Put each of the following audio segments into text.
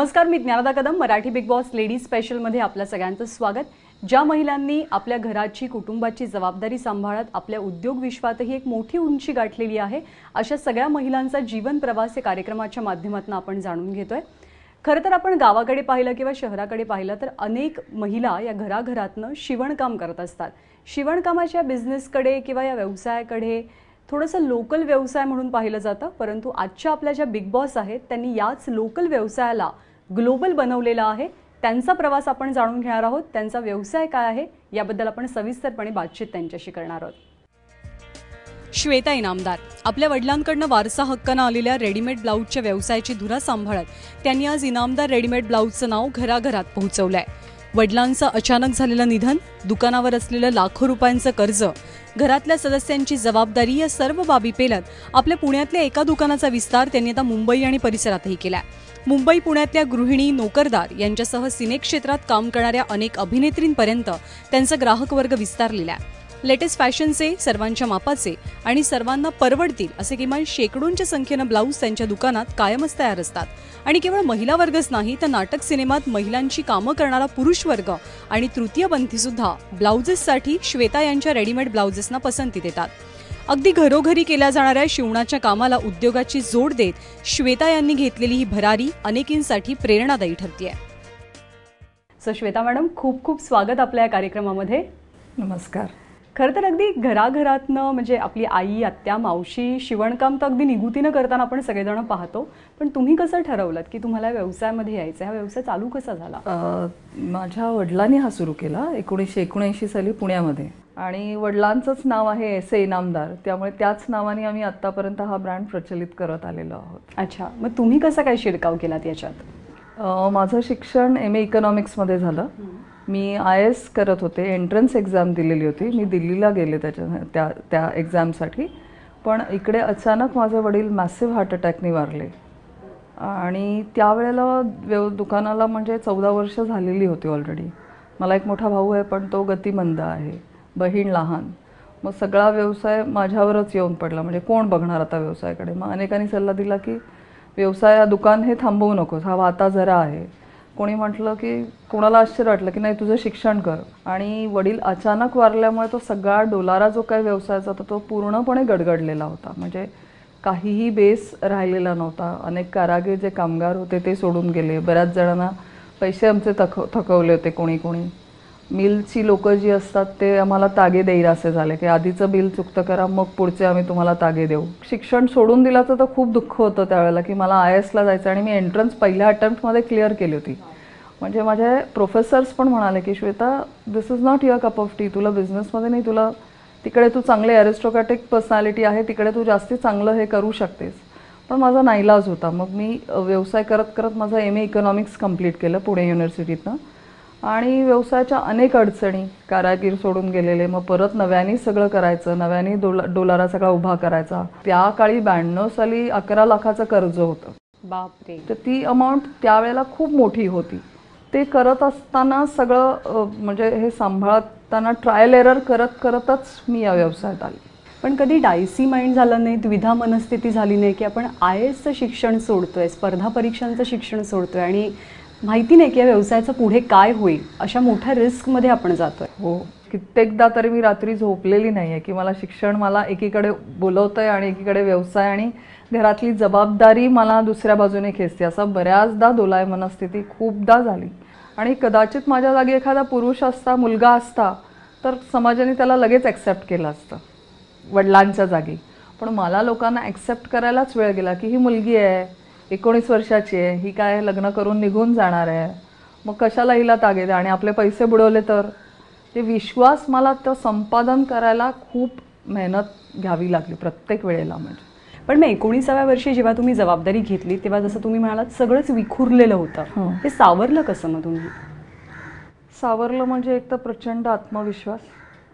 नमस्कार, मी Gyanada Kadam. Marathi big boss ladies स्पेशलमध्ये आपल्या सगळ्यांचं स्वागत. ज्या महिलांनी आपल्या घराची, कुटुंबाची जबाबदारी सांभाळत आपल्या उद्योग विश्वातही एक मोठी उंची गाठलेली आहे, अशा सगळ्या महिलांचा जीवन प्रवास या कार्यक्रमाच्या माध्यमातून आपण जाणून घेतोय. खरं तर आपण गावाकडे पाहिलं किंवा शहराकडे पाहिलं तर अनेक महिला या घराघरातनं शिवणकाम करत असतात. शिवणकामाच्या बिझनेसकडे किंवा या व्यवसायाकडे थोडंसं लोकल व्यवसाय म्हणून पाहिलं जातं, परंतु आजच्या आपल्या ज्या बिग बॉस आहेत त्यांनी याच लोकल व्यवसायाला ग्लोबल बनवलेला आहे. त्यांचा प्रवास आपण जाणून घेणार आहोत. त्यांचा व्यवसाय काय आहे याबद्दल आपण सविस्तरपणे बातचीत त्यांच्याशी करणार आहोत. श्वेता इनामदार आपल्या वडिलांकडनं वारसा हक्कानं आलेल्या रेडीमेड ब्लाऊजच्या व्यवसायाची धुरा सांभाळत त्यांनी आज इनामदार रेडीमेड ब्लाऊजचं नाव घराघरात पोहोचवलंय. वडिलांचं अचानक झालेलं निधन, दुकानावर असलेलं लाखो रुपयांचं कर्ज, घरातल्या सदस्यांची जबाबदारी या सर्व बाबी पेलत आपल्या पुण्यातल्या एका दुकानाचा विस्तार त्यांनी आता मुंबई आणि परिसरातही केलाय. मुंबई पुण्यातल्या गृहिणी, नोकरदार यांच्यासह सिनेक्षेत्रात काम करणाऱ्या अनेक अभिनेत्रींपर्यंत त्यांचा ग्राहक वर्ग विस्तारलेला आहे. लेटेस्ट फॅशनचे, सर्वांच्या मापाचे आणि सर्वांना परवडतील असे किमान शेकडोंच्या संख्येनं ब्लाऊज त्यांच्या दुकानात कायमच तयार असतात. आणि केवळ महिला वर्गच नाही तर नाटक सिनेमात महिलांची कामं करणारा पुरुष वर्ग आणि तृतीयपंथी सुद्धा ब्लाउजेससाठी श्वेता यांच्या रेडीमेड ब्लाउजेसना पसंती देतात. अगदी घरोघरी केल्या जाणाऱ्या शिवणाच्या कामाला उद्योगाची जोड देत श्वेता यांनी घेतलेली ही भरारी अनेकींसाठी प्रेरणादायी ठरतीये. सो श्वेता मॅडम, खूप खूप स्वागत आपल्या या कार्यक्रमामध्ये. नमस्कार. खरं तर अगदी घराघरातनं म्हणजे आपली आई, आत्या, मावशी शिवणकाम तर अगदी निगुतीनं करताना आपण सगळेजण पाहतो, पण तुम्ही कसं ठरवलं की तुम्हाला व्यवसायामध्ये यायचं? हा व्यवसाय चालू कसा झाला? माझ्या वडिलांनी हा सुरू केला 1979 साली पुण्यामध्ये, आणि वडिलांचंच नाव आहे एस.ए. इनामदार, त्यामुळे त्याच नावाने आम्ही आत्तापर्यंत हा ब्रँड प्रचलित करत आलेलो आहोत. अच्छा, मग तुम्ही कसा काय शिरकाव केलात याच्यात? माझं शिक्षण MA इकॉनॉमिक्समध्ये झालं. मी IAS करत होते, एंट्रन्स एक्झाम दिलेली होती. मी दिल्लीला गेले त्या एक्झामसाठी, पण इकडे अचानक माझे वडील मॅसिव्ह हार्ट अटॅकने वारले. आणि त्यावेळेला दुकानाला म्हणजे 14 वर्ष झालेली होती ऑलरेडी. मला एक मोठा भाऊ आहे, पण तो गतिमंद आहे, बहीण लहान. मग सगळा व्यवसाय माझ्यावरच येऊन पडला. म्हणजे कोण बघणार आता व्यवसायाकडे? मग अनेकांनी सल्ला दिला की दुकान हे थांबवू नकोस, हा वाता जरा आहे. कोणी म्हटलं की, कोणाला आश्चर्य वाटलं की नाही तुझं शिक्षण कर. आणि वडील अचानक वारल्यामुळे तो सगळा डोलारा जो काही व्यवसायाचा होता तो पूर्णपणे गडगडलेला होता. म्हणजे काहीही बेस राहिलेला नव्हता. अनेक कारागीर जे कामगार होते ते सोडून गेले. बऱ्याच जणांना पैसे आमचे थकवले होते. कोणी मिलची लोकं जी असतात ते आम्हाला तागे देईरासे झाले की आधीचं बिल चुकतं करा, मग पुढचे आम्ही तुम्हाला तागे देऊ. शिक्षण सोडून दिल्याचं तर खूप दुःख होतं त्यावेळेला की मला IASला जायचं, आणि मी एंट्रन्स पहिल्या अटेम्प्टमध्ये क्लिअर केली होती. म्हणजे माझे प्रोफेसर्स पण म्हणाले की Shweta, this is not your cup of tea. तुला बिझनेसमध्ये नाही, तुला तिकडे तू चांगले ॲरिस्टोक्रॅटिक पर्सनॅलिटी आहे, तिकडे तू जास्ती चांगलं हे करू शकतेस. पण माझा नाईलाज होता. मग मी व्यवसाय करत करत माझं MA इकॉनॉमिक्स कंप्लीट केलं पुणे युनिव्हर्सिटीतनं. आणि व्यवसायाच्या अनेक अडचणी, कारागीर सोडून गेलेले, मग परत नव्याने सगळं करायचं, नव्याने डोलारा सगळा उभा करायचा. त्या काळी 92 साली 11 लाखाचं कर्ज होतं. बापरे. तर ती अमाऊंट त्यावेळेला खूप मोठी होती. ते करत असताना सगळं म्हणजे हे सांभाळताना ट्रायल एरर करतच मी या व्यवसायात आले. पण कधी डायसी माइंड झालं नाही, द्विधा मनस्थिती झाली नाही की आपण IASचं शिक्षण सोडतोय, स्पर्धा परीक्षांचं शिक्षण सोडतोय आणि माहिती नाही की या व्यवसायाचं पुढे काय होईल, अशा मोठ्या रिस्कमध्ये आपण जातोय? हो, कित्येकदा तरी मी रात्री झोपलेली नाही आहे की मला शिक्षण मला एकीकडे बोलवतंय आणि एकीकडे व्यवसाय आणि घरातली जबाबदारी मला दुसऱ्या बाजूने खेचते. असं बऱ्याचदा दोलाय मनस्थिती खूपदा झाली. आणि कदाचित माझ्या जागी एखादा पुरुष असता, मुलगा असता, तर समाजाने त्याला लगेच ॲक्सेप्ट केलं असतं वडिलांच्या जागी. पण मला लोकांना ॲक्सेप्ट करायलाच वेळ गेला की ही मुलगी आहे, 19 वर्षाची आहे, ही काय लग्न करून निघून जाणार आहे, मग कशाला हिला तागे द्या, आणि आपले पैसे बुडवले तर. ते विश्वास मला तर संपादन करायला खूप मेहनत घ्यावी लागली प्रत्येक वेळेला. म्हणजे पण मग 19व्या वर्षी जेव्हा तुम्ही जबाबदारी घेतली तेव्हा जसं तुम्ही म्हणालात सगळंच विखुरलेलं होतं, हे सावरलं कसं मग तुम्ही? सावरलं म्हणजे एक तर प्रचंड आत्मविश्वास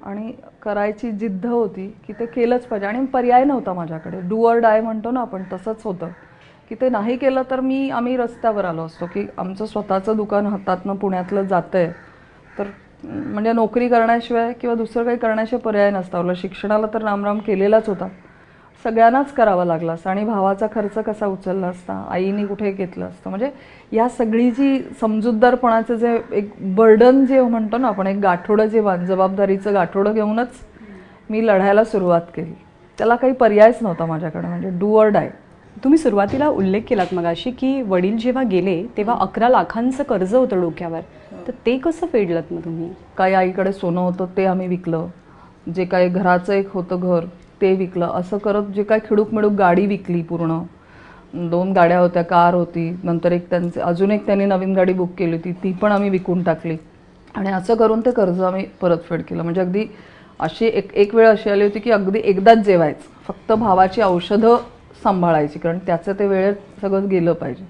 आणि करायची जिद्द होती की ते केलंच पाहिजे, आणि पर्याय नव्हता माझ्याकडे. डू ऑर डाय म्हणतो ना आपण, तसंच होतं की ते नाही केलं तर आम्ही रस्त्यावर आलो असतो. की आमचं स्वतःचं दुकान हातातनं पुण्यातलं जातंय तर म्हणजे नोकरी करण्याशिवाय किंवा दुसरं काही करण्याशिवाय पर्याय नसता. शिक्षणाला तर रामराम केलेलाच होता. सगळ्यांनाच करावा लागला असता आणि भावाचा खर्च कसा उचलला असता, आईने कुठे घेतलं असतं. म्हणजे या सगळी जी समजूतदारपणाचं जे एक बर्डन जे म्हणतो ना आपण, एक गाठोडं जे जबाबदारीचं गाठोडं घेऊनच मी लढायला सुरुवात केली. त्याला काही पर्यायच नव्हता माझ्याकडे, म्हणजे डू ऑर डाय. तुम्ही सुरुवातीला उल्लेख केलात मगाशी की वडील जेव्हा गेले तेव्हा 11 लाखांचं कर्ज होतं डोक्यावर, तर ते कसं फेडलत मग तुम्ही? काही आईकडे सोनं होतं ते आम्ही विकलं, जे काही घराचं एक होतं घर ते विकलं, असं करत जे काय खिडूक मिडूक गाडी विकली पूर्ण. 2 गाड्या होत्या, कार होती, नंतर अजून एक त्यांनी नवीन गाडी बुक केली होती, ती पण आम्ही विकून टाकली. आणि असं करून ते कर्ज आम्ही परतफेड केलं. म्हणजे अगदी अशी एक वेळ अशी आली होती की अगदी एकदाच जेवायचं, फक्त भावाची औषधं सांभाळायची, कारण त्याचं ते वेळेत सगळं गेलं पाहिजे.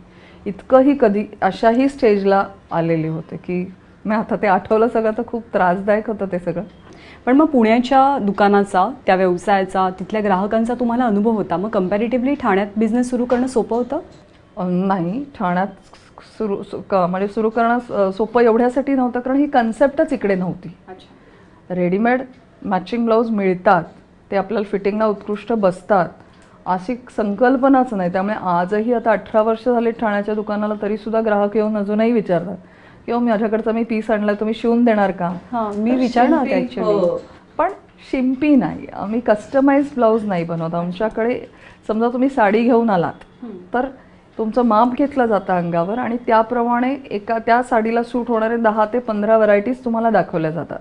इतकंही कधी अशाही स्टेजला आलेले होते की मी आता ते आठवलं सगळं तर खूप त्रासदायक होतं ते सगळं. पण मग पुण्याच्या दुकानाचा, त्या व्यवसायाचा, तिथल्या ग्राहकांचा तुम्हाला अनुभव होता, मग कम्पॅरेटिव्हली ठाण्यात बिझनेस सुरू करणं सोपं होतं? नाही, ठाण्यात म्हणजे सुरू करणं सोपं एवढ्यासाठी नव्हतं कारण ही कन्सेप्टच इकडे नव्हती. रेडीमेड मॅचिंग ब्लाऊज मिळतात, ते आपल्याला फिटिंगला उत्कृष्ट बसतात अशी संकल्पनाच नाही. त्यामुळे आजही आता 18 वर्ष झाले ठाण्याच्या दुकानाला, तरीसुद्धा ग्राहक येऊन अजूनही विचारतात किंवा माझ्याकडचा मी पीस आणला तुम्ही शिवून देणार का? मी विचारणार ॲक्च्युली. पण शिंपी नाही, आम्ही कस्टमाइज ब्लाऊज नाही बनवत. आमच्याकडे समजा तुम्ही साडी घेऊन आलात तर तुमचं माप घेतलं जातं अंगावर आणि त्याप्रमाणे त्या साडीला सूट होणारे 10 ते 15 व्हरायटीज तुम्हाला दाखवल्या जातात.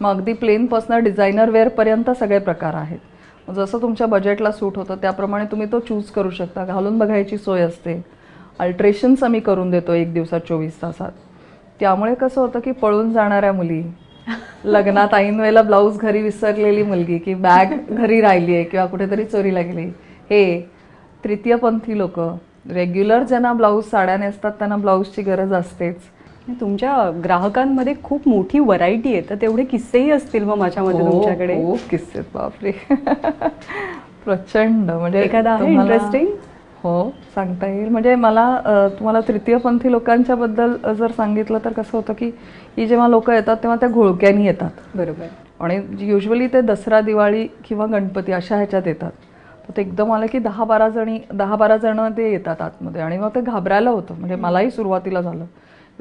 मग अगदी प्लेनपासून डिझायनर वेअरपर्यंत सगळे प्रकार आहेत. जसं तुमच्या बजेटला सूट होतं त्याप्रमाणे तुम्ही तो चूज करू शकता. घालून बघायची सोय असते. अल्ट्रेशन्स आम्ही करून देतो 1 दिवसात 24 तासात. त्यामुळे कसं होतं की पळून जाणाऱ्या मुली, लग्नात ऐन वेळेला ब्लाऊज घरी विसरलेली मुलगी, की बॅग घरी राहिली आहे किंवा कुठेतरी चोरीला गेली, हे तृतीयपंथी लोक, रेग्युलर ज्यांना ब्लाऊज साड्या नेसतात त्यांना ब्लाऊजची गरज असतेच. तुमच्या ग्राहकांमध्ये खूप मोठी व्हरायटी आहे, तर तेवढे किस्सेही असतील मग माझ्यामध्ये तुमच्याकडे? हो, किस्से बापरे प्रचंड. म्हणजे एखादा आहे इंटरेस्टिंग? हो, सांगता येईल. म्हणजे मला तुम्हाला तृतीयपंथी लोकांच्या बद्दल जर सांगितलं तर कसं होतं की ही जेव्हा लोक येतात तेव्हा त्या घोळक्यानी येतात. बरोबर. आणि युजली ते दसरा, दिवाळी किंवा गणपती अशा ह्याच्यात येतात. तर ते एकदम आलं की 10-12 जण ते येतात आतमध्ये आणि मग ते घाबरायला होतं. म्हणजे मलाही सुरुवातीला झालं.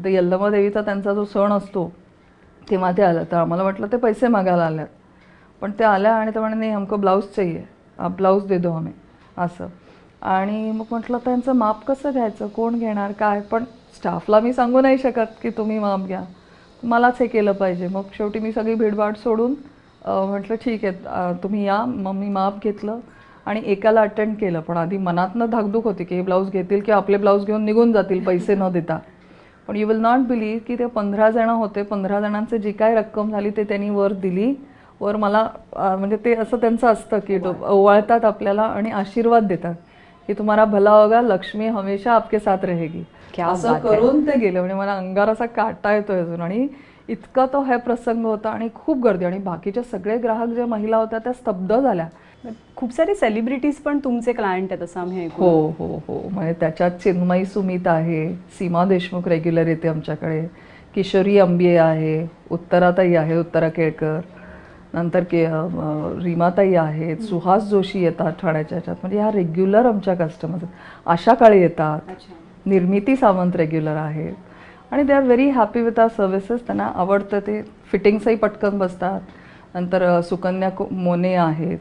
ते यल्लमा देवीचा त्यांचा जो सण असतो तेव्हा ते आलं, तर आम्हाला वाटलं ते पैसे मागायला आल्यात. पण ते आल्या आणि ते म्हणे नाही हमको ब्लाऊज चाहिए, आप ब्लाऊज दे दो हमें, असं. आणि मग म्हटलं त्यांचं माप कसं घ्यायचं, कोण घेणार काय. पण स्टाफला मी सांगू नाही शकत की तुम्ही माप घ्या, मलाच हे केलं पाहिजे. मग शेवटी मी सगळी भीडभाड सोडून म्हटलं ठीक आहे तुम्ही या. मग मी माप घेतलं आणि एकाला अटेंड केलं. पण आधी मनातनं धाकधूक होती की हे ब्लाऊज घेतील की आपले ब्लाऊज घेऊन निघून जातील पैसे न देता. पण यू विल नॉट बिलीव्ह की ते 15 जण होते. 15 जणांचे जी काय रक्कम झाली ते त्यांनी वर दिली. वर मला म्हणजे ते असं त्यांचं असतं की ओवाळतात आपल्याला आणि आशीर्वाद देतात की तुम्हाला भला होगा, लक्ष्मी हमेशा आपके साथ रहेगी, असं करून ते गेले. म्हणजे मला अंगावर असा काटा येतोय अजून. आणि इतका तो हा प्रसंग होता आणि खूप गर्दी. आणि बाकीचे सगळे ग्राहक ज्या महिला होत्या त्या स्तब्ध झाल्या. खूप सारे सेलिब्रिटीज पण तुमचे क्लायंट आहेत असं आम्ही ऐकू. हो हो हो. म्हणजे त्याच्यात चिन्मयी सुमित आहे, सीमा देशमुख रेग्युलर येते आमच्याकडे, किशोरी अंबिये आहे, उत्तराताई आहे, उत्तरा केळकर, नंतर रीमाताई आहेत, सुहास जोशी येतात ठाण्याच्या ह्याच्यात. म्हणजे ह्या रेग्युलर आमच्या कस्टमर्स. आशा काळे येतात, निर्मिती सावंत रेग्युलर आहेत आणि they are very happy with our services. त्यांना आवडतं ते. फिटिंग्सही पटकन बसतात. नंतर सुकन्या मोने आहेत.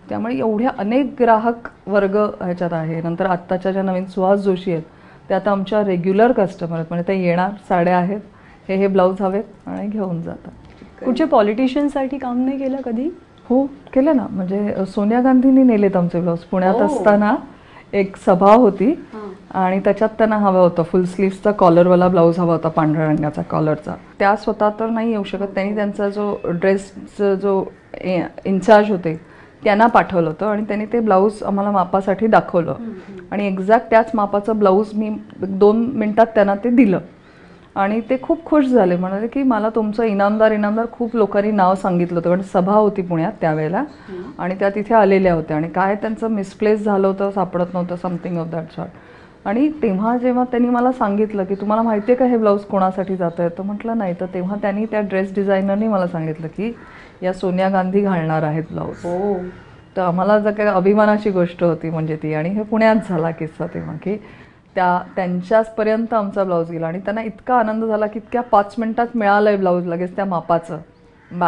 त्यामुळे एवढ्या अनेक ग्राहक वर्ग ह्याच्यात आहे. नंतर आत्ताच्या ज्या नवीन सुहास जोशी आहेत त्या आता आमच्या रेग्युलर कस्टमर आहेत. म्हणजे ते येणार, साड्या आहेत, हे ब्लाऊज हवेत आणि घेऊन जातात. कुठच्या पॉलिटिशियनसाठी काम नाही केलं कधी? हो, केलं ना. म्हणजे सोनिया गांधींनी नेलेत आमचे ब्लाऊज. पुण्यात असताना एक सभा होती आणि त्याच्यात त्यांना हवा होता फुल स्लीव्सचा कॉलरवाला ब्लाऊज हवा होता, पांढऱ्या रंगाचा कॉलरचा. त्या स्वतः तर नाही येऊ शकत. त्यांनी त्यांचा जो ड्रेसचा जो इन्चार्ज होते त्यांना पाठवलं होतं आणि त्यांनी ते ब्लाऊज आम्हाला मापासाठी दाखवलं आणि एक्झॅक्ट त्याच मापाचं ब्लाऊज मी 2 मिनिटात त्यांना ते दिलं आणि ते खूप खुश झाले. म्हणाले की मला तुमचं इनामदार खूप लोकांनी नाव सांगितलं होतं. कारण सभा होती पुण्यात त्यावेळेला आणि त्या तिथे आलेल्या होत्या आणि काय त्यांचं मिसप्लेस झालं होतं, सापडत नव्हतं, समथिंग ऑफ दॅट सॉर्ट. आणि तेव्हा जेव्हा त्यांनी मला सांगितलं की तुम्हाला माहिती आहे का हे ब्लाऊज कोणासाठी जातं आहे, तर म्हटलं नाही. तर तेव्हा त्यांनी त्या ड्रेस डिझायनरनी मला सांगितलं की या सोनिया गांधी घालणार आहेत ब्लाऊज. तर आम्हाला जर काही अभिमानाची गोष्ट होती म्हणजे ती, आणि हे पुण्यात झाला किस्सा तेव्हा की त्यांच्याचपर्यंत आमचा ब्लाऊज गेला आणि त्यांना इतका आनंद झाला की इतक्या 5 मिनिटात मिळालं आहे ब्लाऊज लगेच त्या मापाचं,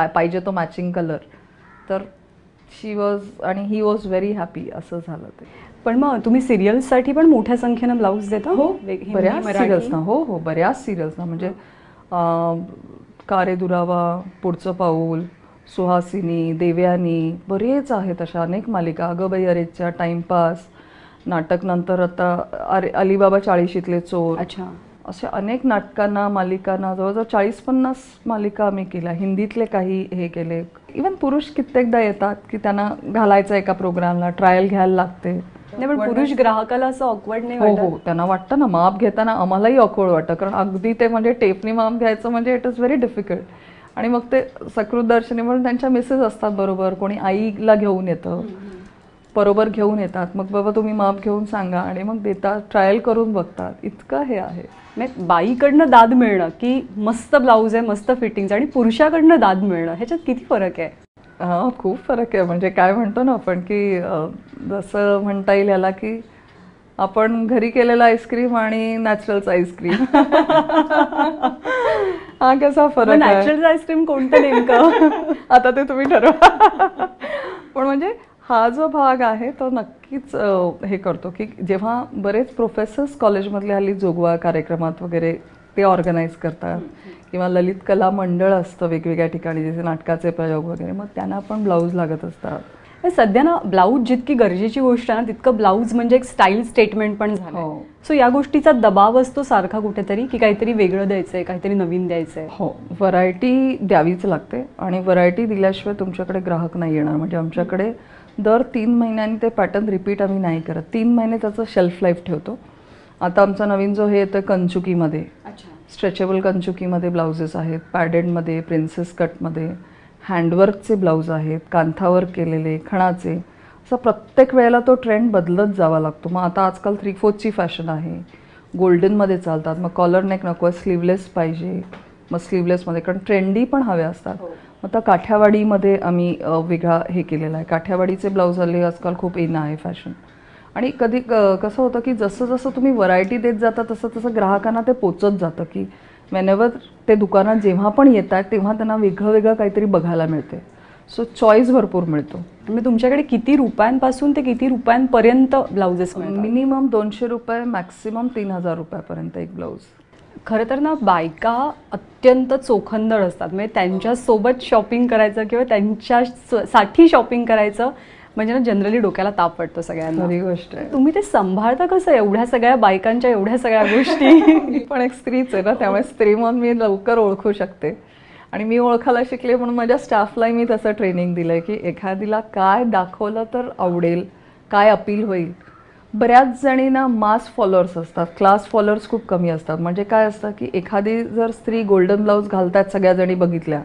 पाहिजे तो मॅचिंग कलर. तर शी वॉज आणि ही वॉज व्हेरी हॅपी असं झालं ते. पण मग तुम्ही सिरियल्ससाठी पण मोठ्या संख्येनं ब्लाऊज देता? हो, बऱ्याच सिरियल्सना. हो हो, बऱ्याच सिरियल्सना. म्हणजे कारे दुरावा, पुढचं पाऊल, सुहासिनी, देवयानी, बरेच आहेत अशा अनेक मालिका. अगं बाई अरेच्या, टाइमपास, नाटक नंतर आता अलिबाबा 40शीतले चोर. अच्छा. अशा अनेक नाटकांना, मालिकांना जवळजवळ 40-50 मालिका आम्ही केल्या. हिंदीतले काही हे केले. इवन पुरुष कित्येकदा येतात की त्यांना घालायचं एका प्रोग्रामला, ट्रायल घ्यायला लागते. नाही, पण पुरुष ग्राहकाला असं ऑकवर्ड नाही हो वाटत? हो, त्यांना वाटतं ना, माप घेताना आम्हालाही ऑकवर्ड वाटतं, कारण अगदी ते म्हणजे टेपनी माप घ्यायचं म्हणजे इट इज व्हेरी डिफिकल्ट. आणि मग ते सकृतदर्शनी म्हणून त्यांच्या मिसेस असतात बरोबर, कोणी आईला घेऊन येतं, बरोबर घेऊन येतात. मग बाबा तुम्ही माप घेऊन सांगा आणि मग देतात, ट्रायल करून बघतात. इतकं हे आहे. म्हणजे बाईकडनं दाद मिळणं की मस्त ब्लाऊज आहे, मस्त फिटिंग, आणि पुरुषाकडनं दाद मिळणं ह्याच्यात किती फरक आहे? हां, खूप फरक आहे. म्हणजे काय म्हणतो ना आपण की जसं म्हणता येईल याला की आपण घरी केलेला आईस्क्रीम आणि नॅचरलचा आईस्क्रीम, हा कसा फरक आहे. नॅचरल आईस्क्रीम कोणतं नेमकं? आता ते तुम्ही ठरवा. पण म्हणजे हा जो भाग आहे तो नक्कीच हे करतो की जेव्हा बरेच प्रोफेसर्स कॉलेजमधले हल्ली जोगवा कार्यक्रमात वगैरे ते ऑर्गनाईज करतात, किंवा ललित कला मंडळ असतं वेगवेगळ्या ठिकाणी, जसे नाटकाचे प्रयोग वगैरे, मग त्यांना पण ब्लाऊज लागत असतात. सध्या ना ब्लाऊज जितकी गरजेची गोष्ट आहे ना, तितकं ब्लाऊज म्हणजे एक स्टाईल स्टेटमेंट पण झालं. सो या गोष्टीचा दबाव असतो सारखा कुठेतरी की काहीतरी वेगळं द्यायचंय, काहीतरी नवीन द्यायचंय. हो, व्हरायटी द्यावीच लागते आणि व्हरायटी दिल्याशिवाय तुमच्याकडे ग्राहक नाही येणार. म्हणजे आमच्याकडे दर 3 महिन्यांनी ते पॅटर्न रिपीट आम्ही नाही करत. 3 महिने त्याचं शेल्फ लाईफ ठेवतो. आता आमचा नवीन जो हे येतं कंचुकीमध्ये, स्ट्रेचेबल कंचुकीमध्ये ब्लाउजेस आहेत, पॅडेडमध्ये, प्रिन्सेस कटमध्ये, हँडवर्कचे ब्लाऊज आहेत, कांथावर केलेले, खणाचे. असं प्रत्येक वेळेला तो ट्रेंड बदलत जावा लागतो. मग आता आजकाल 3/4ची फॅशन आहे, गोल्डनमध्ये चालतात. मग कॉलर नेक नको आहे, स्लीवलेस पाहिजे, मग स्लीवलेसमध्ये, कारण ट्रेंडी पण हवे असतात. मग आता काठ्यावाडीमध्ये आम्ही वेगळा हे केलेला आहे. काठ्यावाडीचे ब्लाऊज आले आजकाल खूप इन आहे फॅशन. आणि कधी कसं होतं की जसं जसं तुम्ही व्हरायटी देत जाता तसं तसं ग्राहकांना ते पोचत जातं की वेनेवर ते दुकानात जेव्हा पण येतात तेव्हा त्यांना वेगळं वेगळं काहीतरी बघायला मिळते. सो चॉईस भरपूर मिळतो. म्हणजे तुमच्याकडे किती रुपयांपासून ते किती रुपयांपर्यंत ब्लाउजेस मिळतात? मिनिमम 200 रुपये, मॅक्सिमम 3000 रुपयापर्यंत एक ब्लाऊज. खरं तर ना बायका अत्यंत चोखंदळ असतात. म्हणजे त्यांच्यासोबत शॉपिंग करायचं किंवा त्यांच्यासाठी शॉपिंग करायचं म्हणजे ना जनरली डोक्याला ताप वाटतो सगळ्यांना. खरी गोष्ट आहे. तुम्ही ते सांभाळता कसं, एवढ्या सगळ्या बायकांच्या एवढ्या सगळ्या गोष्टी? मी पण एक स्त्रीच आहे ना, त्यामुळे स्त्री म्हणून मी लवकर ओळखू शकते. आणि मी ओळखायला शिकले म्हणून माझ्या स्टाफलाही मी तसं ट्रेनिंग दिलं आहे की एखादीला काय दाखवलं तर आवडेल, काय अपील होईल. बऱ्याच जणींना मास फॉलोअर्स असतात, क्लास फॉलोअर्स खूप कमी असतात. म्हणजे काय असतं की एखादी जर स्त्री गोल्डन ब्लाऊज घालतात सगळ्या जणी बघितल्या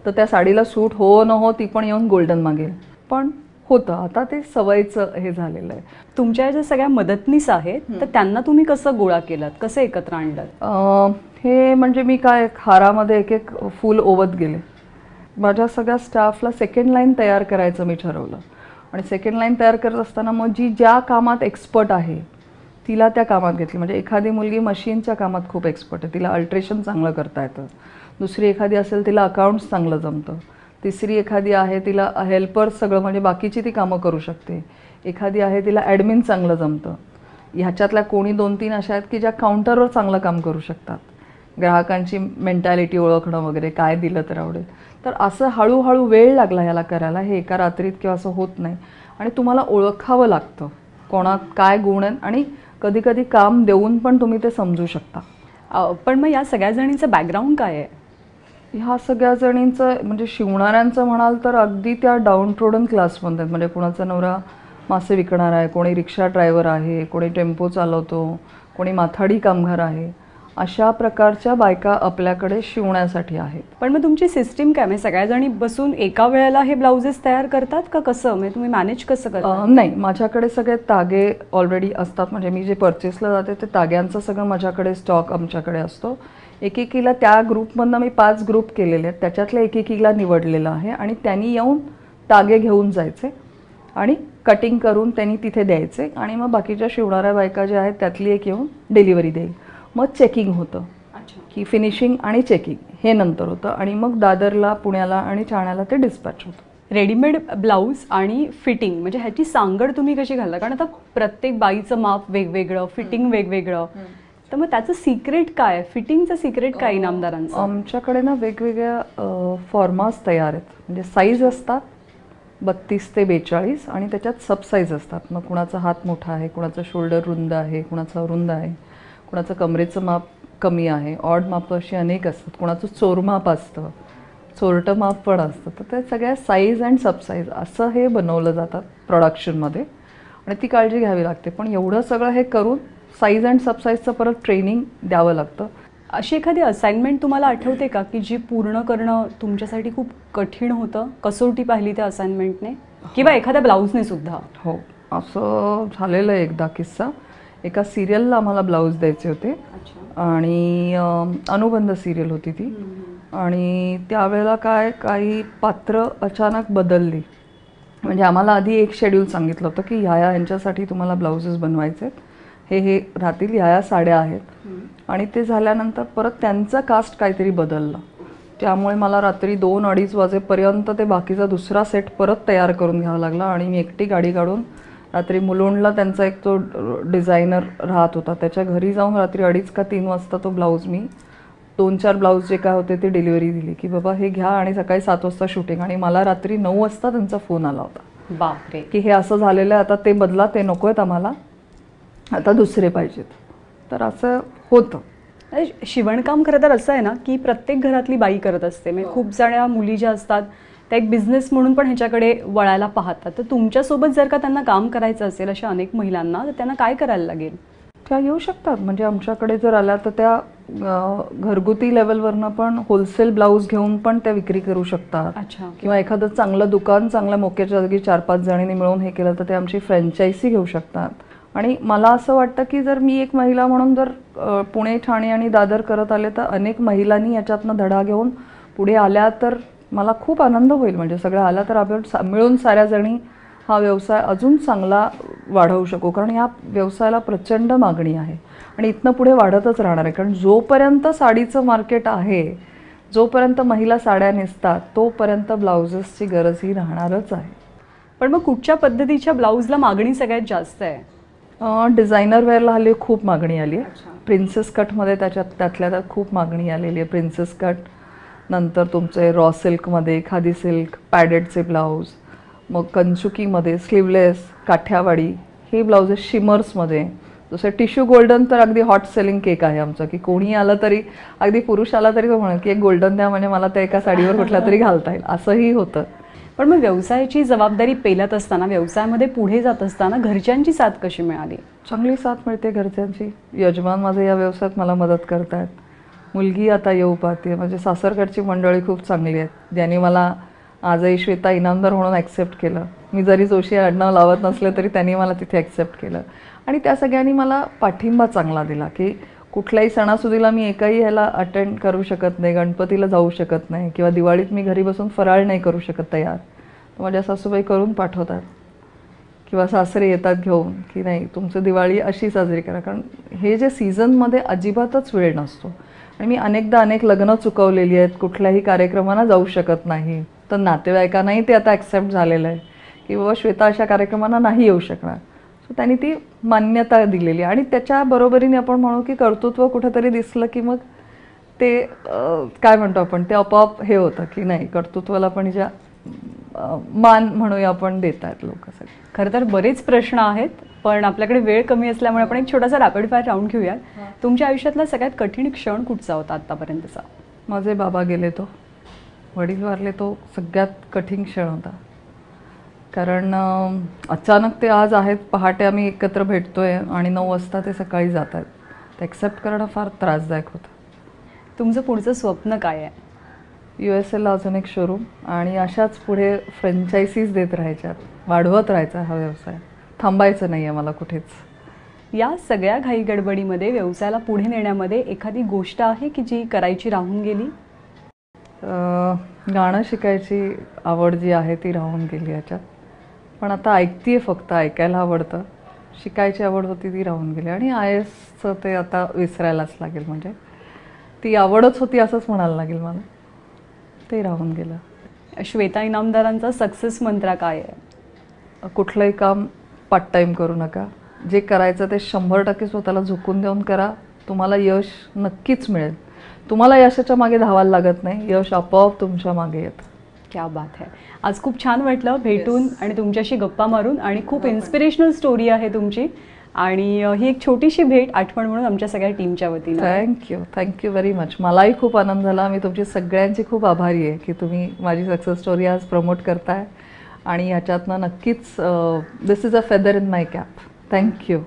तर त्या साडीला सूट हो न हो ती पण येऊन गोल्डन मागेल. पण होतं, आता ते सवयीचं हे झालेलं आहे. तुमच्या ज्या सगळ्या मदतनीस आहेत तर त्यांना तुम्ही कसं गोळा केलात, कसं एकत्र आणलं? हे म्हणजे मी काय हारामध्ये एक एक फूल ओवत गेले. माझ्या सगळ्या स्टाफला सेकंड लाईन तयार करायचं मी ठरवलं. आणि सेकंड लाईन तयार करत असताना मग जी ज्या कामात एक्सपर्ट आहे तिला त्या कामात घेतली. म्हणजे एखादी मुलगी मशीनच्या कामात खूप एक्सपर्ट आहे, तिला अल्ट्रेशन चांगलं करता येतं. दुसरी एखादी असेल तिला अकाउंट्स चांगलं जमतं. तिसरी एखादी आहे तिला हेल्पर सगळं म्हणजे बाकीची ती कामं करू शकते. एखादी आहे तिला ॲडमिन चांगलं जमतं. ह्याच्यातल्या कोणी 2-3 अशा आहेत की ज्या काउंटरवर चांगलं काम करू शकतात. ग्राहकांची मेंटॅलिटी ओळखणं वगैरे, काय दिलं तर आवडेल. तर असं हळूहळू वेळ लागला ह्याला करायला. हे एका रात्रीत किंवा असं होत नाही. आणि तुम्हाला ओळखावं लागतं कोणात काय गुण आहेत आणि कधी कधी काम देऊन पण तुम्ही ते समजू शकता. पण मग या सगळ्या जणींचं बॅकग्राऊंड काय आहे? ह्या सगळ्या जणींचं म्हणजे शिवणाऱ्यांचं म्हणाल तर अगदी त्या डाऊन ट्रोडन क्लासमध्ये. म्हणजे कोणाचा नवरा मासे विकणार आहे, कोणी रिक्षा ड्रायव्हर आहे, कोणी टेम्पो चालवतो, कोणी माथाडी कामगार आहे. अशा प्रकारच्या बायका आपल्याकडे शिवण्यासाठी आहेत. पण मग तुमची सिस्टीम काय, म्हणजे सगळ्या जणी बसून एका वेळेला हे ब्लाउजेस तयार करतात का कसं, म्हणजे तुम्ही मॅनेज कसं करता? नाही, माझ्याकडे सगळे तागे ऑलरेडी असतात. म्हणजे मी जे परचेसला जाते ते ताग्यांचं सगळं माझ्याकडे स्टॉक आमच्याकडे असतो. एकेकीला त्या ग्रुपमधनं मी 5 ग्रुप केलेले आहेत, त्याच्यातल्या एकेकीला निवडलेलं आहे आणि त्यांनी येऊन तागे घेऊन जायचे आणि कटिंग करून त्यांनी तिथे द्यायचे आणि मग बाकीच्या शिवणाऱ्या बायका ज्या आहेत त्यातली एक येऊन डिलिव्हरी देईल. मग चेकिंग होतं की फिनिशिंग आणि चेकिंग हे नंतर होतं आणि मग दादरला, पुण्याला आणि ठाण्याला ते डिस्पॅच होतं. रेडीमेड ब्लाऊज आणि फिटिंग म्हणजे ह्याची सांगड तुम्ही कशी घालता? कारण आता प्रत्येक बाईचं माप वेगवेगळं, फिटिंग वेगवेगळं, तर मग त्याचं सिक्रेट काय? फिटिंगचं सिक्रेट काय इनामदारांचं? आमच्याकडे ना वेगवेगळ्या फॉर्मास तयार आहेत. म्हणजे साईज असतात 32 ते 42 आणि त्याच्यात सब साईज असतात. मग कुणाचा हात मोठा आहे, कुणाचा शोल्डर रुंद आहे, कुणाचा रुंद आहे, कुणाचं कमरेचं माप कमी आहे, ऑड माप अशी अनेक असतात, कुणाचं चोरमाप असतं, चोरटं माप पण असतं. तर ते सगळ्या साईज अँड सब साईज असं हे बनवलं जातात प्रोडक्शनमध्ये आणि ती काळजी घ्यावी लागते. पण एवढं सगळं हे करून साईज अँड सब साईजचं परत ट्रेनिंग द्यावं लागतं. अशी एखादी असाइनमेंट तुम्हाला आठवते का की जी पूर्ण करणं तुमच्यासाठी खूप कठीण होतं? कसोटी पाहिली त्या असाइनमेंटने किंवा एखाद्या ब्लाऊजने सुद्धा? हो, असं झालेलं आहे एकदा किस्सा. एका सिरियलला आम्हाला ब्लाऊज द्यायचे होते आणि अनुबंध सिरियल होती ती आणि त्यावेळेला काही पात्र अचानक बदलली. म्हणजे आम्हाला आधी एक शेड्यूल सांगितलं होतं की ह्या यांच्यासाठी तुम्हाला ब्लाउजेस बनवायचे आहेत, हे राहतील, ह्या साड्या आहेत आणि ते झाल्यानंतर परत त्यांचं कास्ट काहीतरी बदललं. त्यामुळे मला रात्री 2-2:30 वाजेपर्यंत ते बाकीचा दुसरा सेट परत तयार करून घ्यावा लागला आणि मी एकटी गाडी काढून रात्री मुलुंडला त्यांचा एक तो डिझायनर राहत होता, त्याच्या घरी जाऊन रात्री 2:30 का 3 वाजता तो ब्लाऊज मी 2-4 ब्लाऊज जे काय होते ते डिलिव्हरी दिली की बाबा हे घ्या आणि सकाळी 7 वाजता शूटिंग. आणि मला रात्री 9 वाजता त्यांचा फोन आला होता, बापरे, की हे असं झालेलं आहे, आता ते बदला, ते नको आहेत आम्हाला, आता दुसरे पाहिजेत. तर असं होतं. शिवणकाम खरं तर असं आहे ना की प्रत्येक घरातली बाई करत असते. म्हणजे खूप साऱ्या मुली ज्या असतात त्या एक बिझनेस म्हणून पण ह्याच्याकडे वळायला पाहतात. तर तुमच्यासोबत जर का त्यांना काम करायचं असेल अशा अनेक महिलांना, तर त्यांना काय करायला लागेल? त्या येऊ शकतात. म्हणजे आमच्याकडे जर आल्या तर त्या घरगुती लेवलवरनं पण होलसेल ब्लाऊज घेऊन पण त्या विक्री करू शकतात. अच्छा. किंवा एखादं चांगलं दुकान चांगल्या मोक्याच्या जागी 4-5 जणींनी मिळून हे केलं तर ते आमची फ्रँचायझी घेऊ शकतात. आणि मला असं वाटतं की जर मी एक महिला म्हणून जर पुणे, ठाणे आणि दादर करत आले तर अनेक महिलांनी याच्यातनं धडा घेऊन पुढे आल्या तर मला खूप आनंद होईल. म्हणजे सगळ्या आल्या तर आपण मिळून साऱ्या जणी हा व्यवसाय अजून चांगला वाढवू शकू. कारण ह्या व्यवसायाला प्रचंड मागणी आहे आणि इथनं पुढे वाढतच राहणार आहे. कारण जोपर्यंत साडीचं मार्केट आहे, जोपर्यंत महिला साड्या नेसतात, तोपर्यंत ब्लाउजेसची गरज ही राहणारच आहे. पण मग कुठच्या पद्धतीच्या ब्लाऊजला मागणी सगळ्यात जास्त आहे? डिझायनर वेअरला हल्ली खूप मागणी आली आहे. प्रिन्सेस कटमध्ये त्यातल्या त्यात खूप मागणी आलेली आहे. प्रिन्सेस कट, नंतर तुमचे रॉ सिल्कमध्ये, खादी सिल्क, पॅडेडचे ब्लाऊज, मग कंचुकीमध्ये स्लीवलेस, काठ्यावाडी हे ब्लाउजेस, शिमर्समध्ये. जसं टिश्यू गोल्डन तर अगदी हॉट सेलिंग केक आहे आमचं, की कोणी आलं तरी, अगदी पुरुष आला तरी तो म्हणेल की एक गोल्डन द्या, म्हणजे मला त्या एका साडीवर कुठल्या तरी घालता येईल, असंही होतं. पण मग व्यवसायाची जबाबदारी पेलत असताना, व्यवसायामध्ये पुढे जात असताना घरच्यांची साथ कशी मिळाली? चांगली साथ मिळते घरच्यांची. यजमान माझे या व्यवसायात मला मदत करतायत. मुलगी आता येऊ पाहते. म्हणजे सासरकडची मंडळी खूप चांगली आहेत, ज्यांनी मला आजही श्वेता इनामदार म्हणून ॲक्सेप्ट केलं. मी जरी जोशी आडनाव लावत नसले तरी त्यांनी मला तिथे ॲक्सेप्ट केलं आणि त्या सगळ्यांनी मला पाठिंबा चांगला दिला की कुठल्याही सणासुदीला मी एकाही ह्याला अटेंड करू शकत नाही, गणपतीला जाऊ शकत नाही किंवा दिवाळीत मी घरी बसून फराळ नाही करू शकत तयार, तर माझ्या सासूबाई करून पाठवतात किंवा सासरे येतात घेऊन की नाही तुमचं दिवाळी अशी साजरी करा. कारण हे जे सीझनमध्ये अजिबातच वेळ नसतो आणि मी अनेकदा अनेक लग्न चुकवलेली आहेत, कुठल्याही कार्यक्रमांना जाऊ शकत नाही. तर नातेवाईकांनाही ते आता ॲक्सेप्ट झालेलं आहे की बाबा श्वेता अशा कार्यक्रमांना नाही येऊ शकणार. सो त्यांनी ती मान्यता दिलेली आणि त्याच्या बरोबरीने आपण म्हणू की कर्तृत्व कुठेतरी दिसलं की मग ते काय म्हणतो आपण, ते आपोआप हे होतं की नाही कर्तृत्वाला पण ज्या मान म्हणूया आपण देत आहेत लोक सगळे. खरं तर बरेच प्रश्न आहेत, पण आपल्याकडे वेळ कमी असल्यामुळे आपण एक छोटासा रॅपिड फायर राऊंड घेऊयात. तुमच्या आयुष्यातला सगळ्यात कठीण क्षण कुठचा होता आतापर्यंतचा? माझे बाबा गेले, तो वडील वारले, तो सगळ्यात कठीण क्षण होता. कारण अचानक ते आज आहेत, पहाटे आम्ही एकत्र भेटतोय आणि 9 वाजता ते सकाळी जात आहेत. ते ॲक्सेप्ट करणं फार त्रासदायक होतं. तुमचं पुढचं स्वप्न काय आहे? USA ला अजून एक शोरूम आणि अशाच पुढे फ्रँचायझीज देत राहायच्यात, वाढवत राहायचा हा व्यवसाय, थांबायचं नाही आहे मला कुठेच. या सगळ्या घाई गडबडीमध्ये व्यवसायाला पुढे नेण्यामध्ये एखादी गोष्ट आहे की जी करायची राहून गेली? गाणं शिकायची आवड जी आहे ती राहून गेली याच्यात. पण आता ऐकतीये, फक्त ऐकायला आवडतं. शिकायची आवड होती ती राहून गेली आणि IASचं ते आता विसरायलाच लागेल. म्हणजे ती आवडच होती असंच म्हणायला लागेल मला, ते राहून गेलं. श्वेता इनामदारांचा सक्सेस मंत्र काय आहे? कुठलंही काम पार्ट टाईम करू नका. जे करायचं ते 100% स्वतःला झोकून देऊन करा. तुम्हाला यश नक्कीच मिळेल. तुम्हाला यशाच्या मागे धावायला लागत नाही, यश आपोआप तुमच्या मागे येतं. क्या बात आहे. आज खूप छान वाटलं भेटून आणि तुमच्याशी गप्पा मारून, आणि खूप इन्स्पिरेशनल स्टोरी आहे तुमची, आणि ही एक छोटीशी भेट आठवण म्हणून आमच्या सगळ्या टीमच्या वतीनं. Thank you very much. मलाही खूप आनंद झाला. मी तुमची सगळ्यांची खूप आभारी आहे की तुम्ही माझी सक्सेस स्टोरी आज प्रमोट करताय, आणि ह्याच्यातनं नक्कीच this is a feather in my cap. Thank you.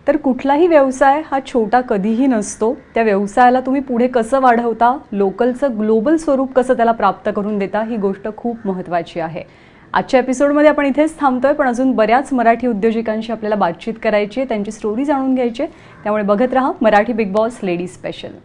तर कुठलाही व्यवसाय हा छोटा कधीही नसतो. त्या व्यवसायाला तुम्ही पुढे कसं वाढवता, लोकलचं ग्लोबल स्वरूप कसं त्याला प्राप्त करून देता, ही गोष्ट खूप महत्त्वाची आहे. आजच्या एपिसोडमध्ये आपण इथेच थांबतोय, पण अजून बऱ्याच मराठी उद्योजकांशी आपल्याला बातचीत करायची आहे, त्यांची स्टोरी जाणून घ्यायची आहे. त्यामुळे बघत राहा Marathi big boss ladies special.